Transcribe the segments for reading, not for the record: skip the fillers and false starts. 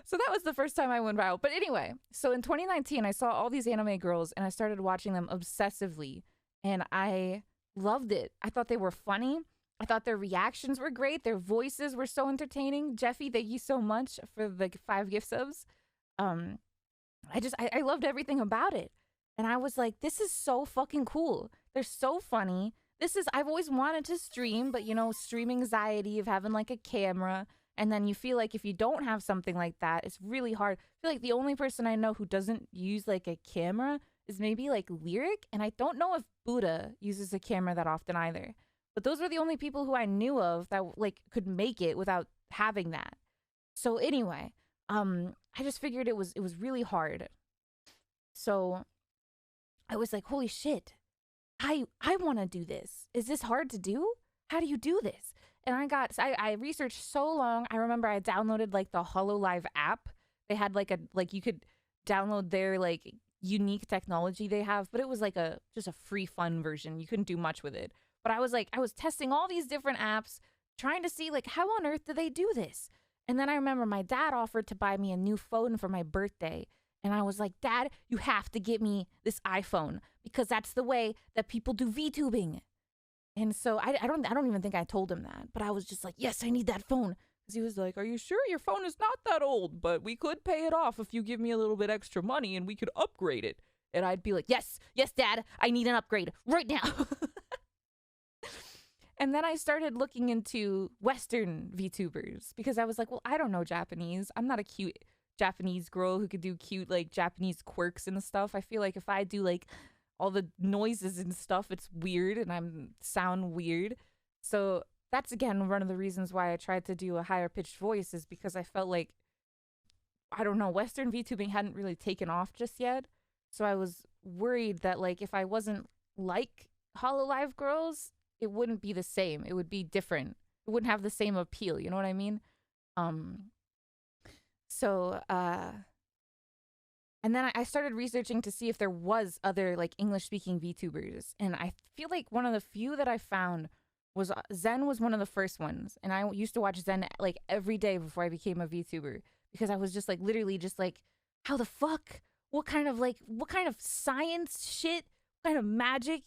So that was the first time I went viral. But anyway, so in 2019, I saw all these anime girls and I started watching them obsessively. And I loved it. I thought they were funny. I thought their reactions were great. Their voices were so entertaining. Jeffy, thank you so much for the 5 gift subs. Um, I loved everything about it. And I was like, this is so fucking cool. They're so funny. I've always wanted to stream, but you know, stream anxiety of having like a camera. And then you feel like if you don't have something like that, it's really hard. I feel like the only person I know who doesn't use like a camera is maybe like Lyric. And I don't know if Buddha uses a camera that often either. But those were the only people who I knew of that like could make it without having that. So anyway, I just figured it was really hard. So I was like, holy shit, I want to do this. Is this hard to do? How do you do this? And I researched so long. I remember I downloaded like the HoloLive app. They had like you could download their like unique technology they have, but it was like just a free fun version. You couldn't do much with it. But I was testing all these different apps, trying to see like how on earth do they do this? And then I remember my dad offered to buy me a new phone for my birthday. And I was like, Dad, you have to get me this iPhone because that's the way that people do VTubing. And so I don't even think I told him that, but I was just like, yes, I need that phone. Because he was like, are you sure your phone is not that old? But we could pay it off if you give me a little bit extra money and we could upgrade it. And I'd be like, yes, Dad, I need an upgrade right now. And then I started looking into Western VTubers because I was like, well, I don't know Japanese. I'm not a cute Japanese girl who could do cute like Japanese quirks and stuff. I feel like if I do like all the noises and stuff, it's weird and I sound weird. So that's again one of the reasons why I tried to do a higher pitched voice is because I felt like, I don't know, Western VTubing hadn't really taken off just yet. So I was worried that like if I wasn't like HoloLive girls, it wouldn't be the same. It would be different. It wouldn't have the same appeal. You know what I mean? So and then I started researching to see if there was other like English speaking VTubers. And I feel like one of the few that I found was Zen was one of the first ones. And I used to watch Zen like every day before I became a VTuber because I was just like literally just like, how the fuck? What kind of science shit? What kind of magic?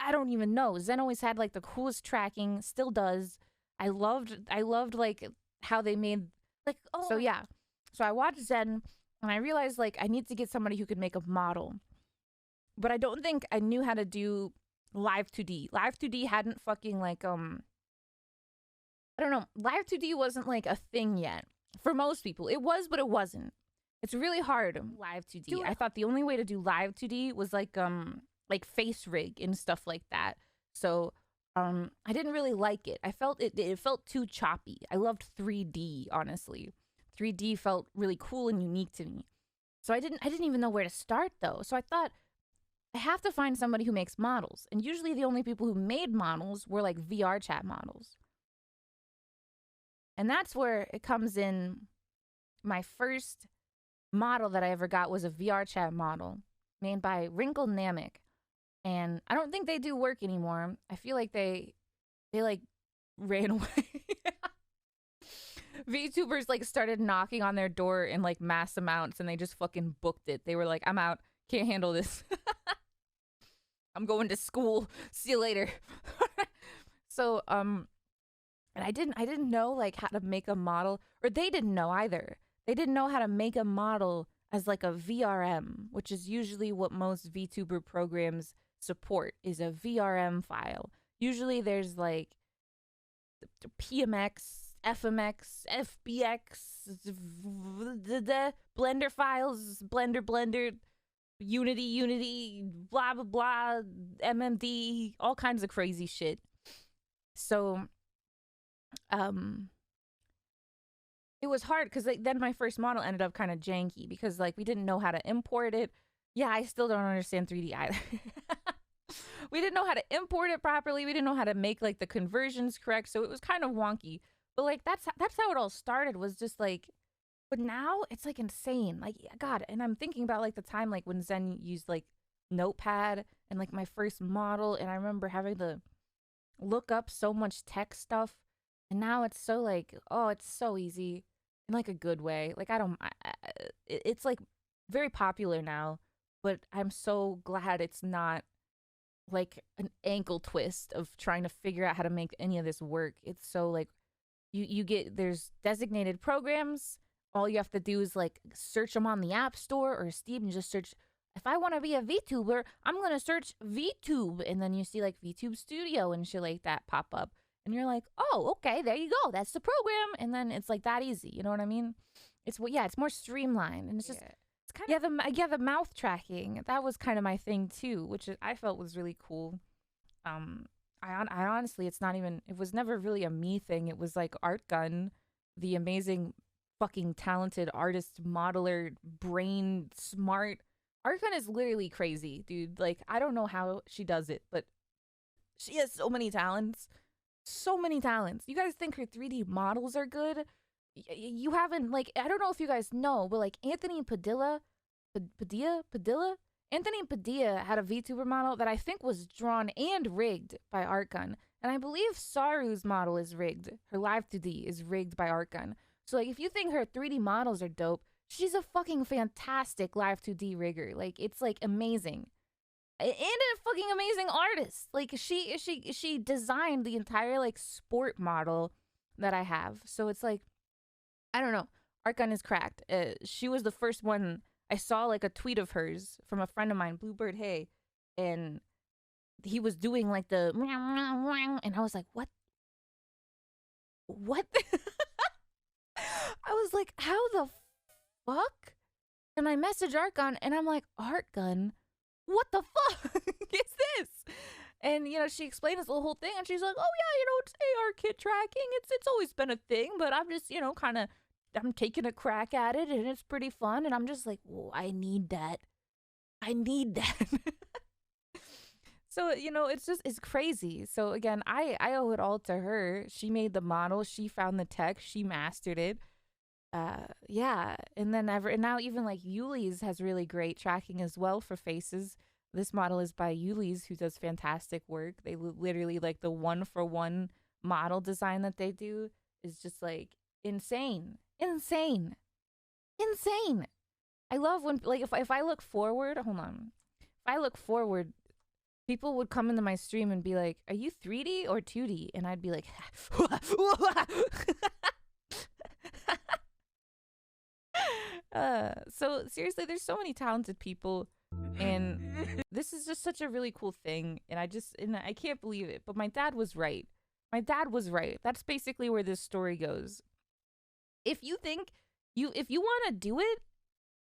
I don't even know. Zen always had like the coolest tracking, still does. I loved like how they made like, oh. So yeah. So I watched Zen and I realized like I need to get somebody who could make a model. But I don't think I knew how to do Live 2D. Live 2D hadn't fucking like I don't know. Live 2D wasn't like a thing yet. For most people. It was, but it wasn't. It's really hard Live 2D. I thought the only way to do Live 2D was like face rig and stuff like that. So I didn't really like it. I felt it felt too choppy. I loved 3D, honestly. 3D felt really cool and unique to me. So I didn't even know where to start though. So I thought I have to find somebody who makes models. And usually the only people who made models were like VR chat models. And that's where it comes in. My first model that I ever got was a VR chat model made by Wrinkle Namek. And I don't think they do work anymore. I feel like they like ran away. VTubers like started knocking on their door in like mass amounts and they just fucking booked it. They were like, I'm out. Can't handle this. I'm going to school. See you later. So, and I didn't know like how to make a model, or they didn't know either. They didn't know how to make a model as like a VRM, which is usually what most VTuber programs support, is a VRM file. Usually there's like PMX, FMX, FBX, Blender files, Blender, Unity, blah, blah, blah, MMD, all kinds of crazy shit. So, it was hard because like, then my first model ended up kind of janky because like we didn't know how to import it. Yeah, I still don't understand 3D either. We didn't know how to import it properly. We didn't know how to make like the conversions correct. So it was kind of wonky. But like that's how it all started, was just like, but now it's like insane. Like, God, and I'm thinking about like the time like when Zen used like Notepad and like my first model, and I remember having to look up so much tech stuff, and now it's so like, oh, it's so easy. in like a good way. Like I don't, it's like very popular now, but I'm so glad it's not like an ankle twist of trying to figure out how to make any of this work. It's so like you get there's designated programs. All you have to do is like search them on the App Store or Steam and just search. If I want to be a VTuber, I'm gonna search VTube, and then you see like VTube Studio and shit like that pop up, and you're like, oh, okay, there you go, that's the program, and then it's like that easy. You know what I mean? It's yeah, it's more streamlined, and it's just it's kind of the mouth tracking that was kind of my thing too, which I felt was really cool. I honestly, it's not even, it was never really a me thing. It was like Art Gun, the amazing fucking talented artist, modeler, brain smart. Art Gun is literally crazy, dude. Like, I don't know how she does it, but she has so many talents. So many talents. You guys think her 3D models are good? You haven't, like, I don't know if you guys know, but like Anthony Padilla, Anthony Padilla had a VTuber model that I think was drawn and rigged by Artgun. And I believe Saru's model is rigged. Her Live 2D is rigged by Artgun. So, like, if you think her 3D models are dope, she's a fucking fantastic Live 2D rigger. Like, it's, like, amazing. And a fucking amazing artist. Like, she designed the entire, like, sport model that I have. So it's, like, I don't know. Artgun is cracked. She was the first one. I saw like a tweet of hers from a friend of mine, Bluebird Hay, and he was doing like the and I was like, what? What? I was like, how the fuck? And I messaged Artgun and I'm like, Artgun, what the fuck is this? And you know, she explained this whole thing and she's like, oh yeah, you know, it's AR kit tracking. It's always been a thing, but I'm just, you know, kind of I'm taking a crack at it and it's pretty fun. And I'm just like, whoa, I need that. I need that. So, you know, it's crazy. So again, I owe it all to her. She made the model. She found the tech. She mastered it. Yeah. And then and now even like Yuli's has really great tracking as well for faces. This model is by Yuli's, who does fantastic work. They literally like the 1-for-1 model design that they do is just like insane. Insane. I love when, like, if I look forward, hold on. If I look forward, people would come into my stream and be like, are you 3D or 2D? And I'd be like, so seriously, there's so many talented people, and this is just such a really cool thing, and I can't believe it, but my dad was right. That's basically where this story goes. If you think if you want to do it,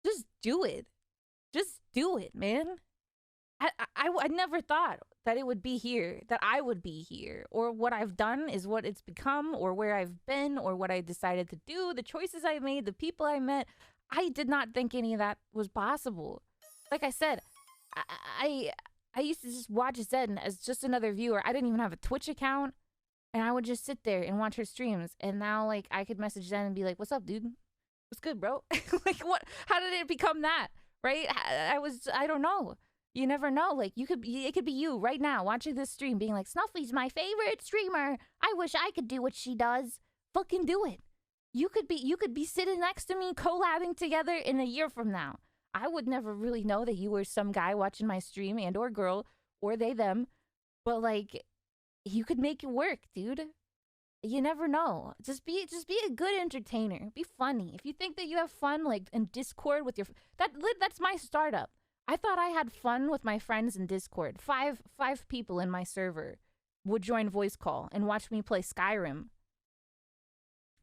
just do it. Just do it, man. I never thought that it would be here, that I would be here, or what I've done is what it's become, or where I've been, or what I decided to do, the choices I made, the people I met. I did not think any of that was possible. Like I said, I used to just watch Zen as just another viewer. I didn't even have a Twitch account. And I would just sit there and watch her streams. And now, like, I could message Zen and be like, what's up, dude? What's good, bro? Like, what? How did it become that? Right? I don't know. You never know. Like, it could be you right now watching this stream being like, Snuffy's my favorite streamer. I wish I could do what she does. Fucking do it. You could be sitting next to me collabing together in a year from now. I would never really know that you were some guy watching my stream and or girl or they, them. But, like, you could make it work, dude. You never know. Just be a good entertainer. Be funny. If you think that you have fun, like in Discord with your that's my startup. I thought I had fun with my friends in Discord. Five people in my server would join voice call and watch me play Skyrim.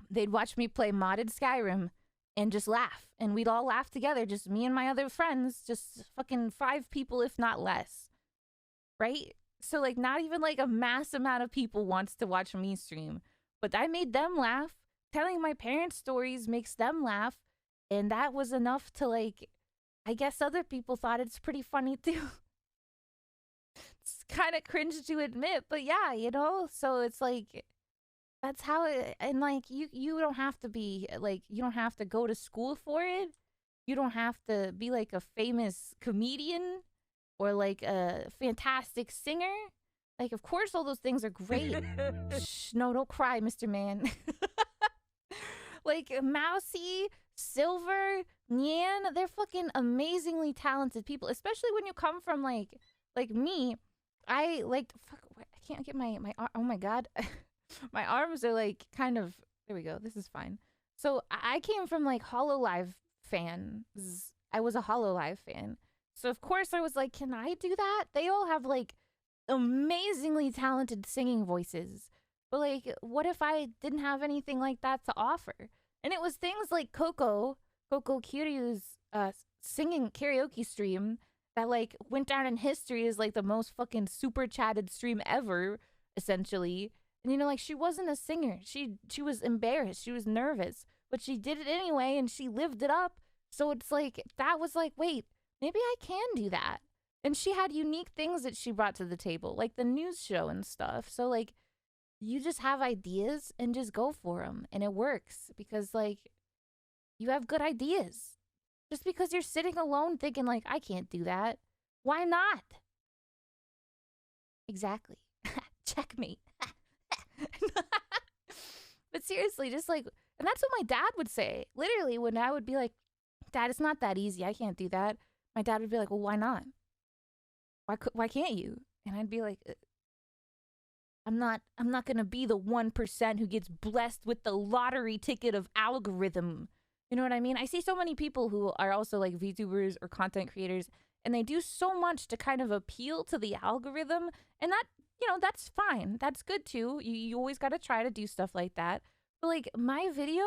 They'd watch me play modded Skyrim and just laugh, and we'd all laugh together. Just me and my other friends. Just fucking 5 people, if not less. Right? So, like, not even, like, a mass amount of people wants to watch me stream. But I made them laugh. Telling my parents' stories makes them laugh. And that was enough to, like, I guess other people thought it's pretty funny, too. It's kind of cringe to admit, but yeah, you know? So it's, like, that's how it... And, like, you don't have to be, like, you don't have to go to school for it. You don't have to be, like, a famous comedian or like a fantastic singer. Like, of course all those things are great. Shh, no, don't cry, Mr. Man. Like Mousy, Silver, Nyan, they're fucking amazingly talented people, especially when you come from like me. I like fuck. I can't get my oh my god, my arms are like kind of. There we go. This is fine. So I came from like Hololive fans. I was a Hololive fan. So of course I was like, can I do that? They all have like amazingly talented singing voices. But like, what if I didn't have anything like that to offer? And it was things like Coco Kiryu's singing karaoke stream that like went down in history as like the most fucking super chatted stream ever, essentially. And you know, like she wasn't a singer. She was embarrassed. She was nervous, but she did it anyway, and she lived it up. So it's like that was like, wait, maybe I can do that. And she had unique things that she brought to the table, like the news show and stuff. So like, you just have ideas and just go for them, and it works because like you have good ideas. Just because you're sitting alone thinking like I can't do that, why not? Exactly. Checkmate. But seriously, just like, and that's what my dad would say. Literally, when I would be like, Dad, it's not that easy. I can't do that. My dad would be like, well, why not? Why can't you? And I'd be like, I'm not going to be the 1% who gets blessed with the lottery ticket of algorithm. You know what I mean? I see so many people who are also like VTubers or content creators, and they do so much to kind of appeal to the algorithm, and that, you know, that's fine. That's good too. You always got to try to do stuff like that. But like my video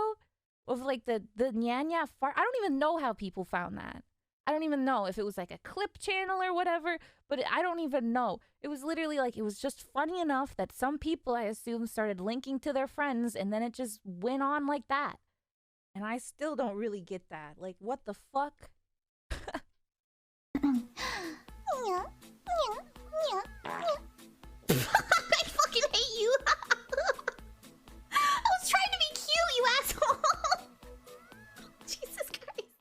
of like the Nyanya fart, I don't even know how people found that. I don't even know if it was like a clip channel or whatever, but I don't even know. It was literally like, it was just funny enough that some people, I assume, started linking to their friends, and then it just went on like that. And I still don't really get that. Like, what the fuck?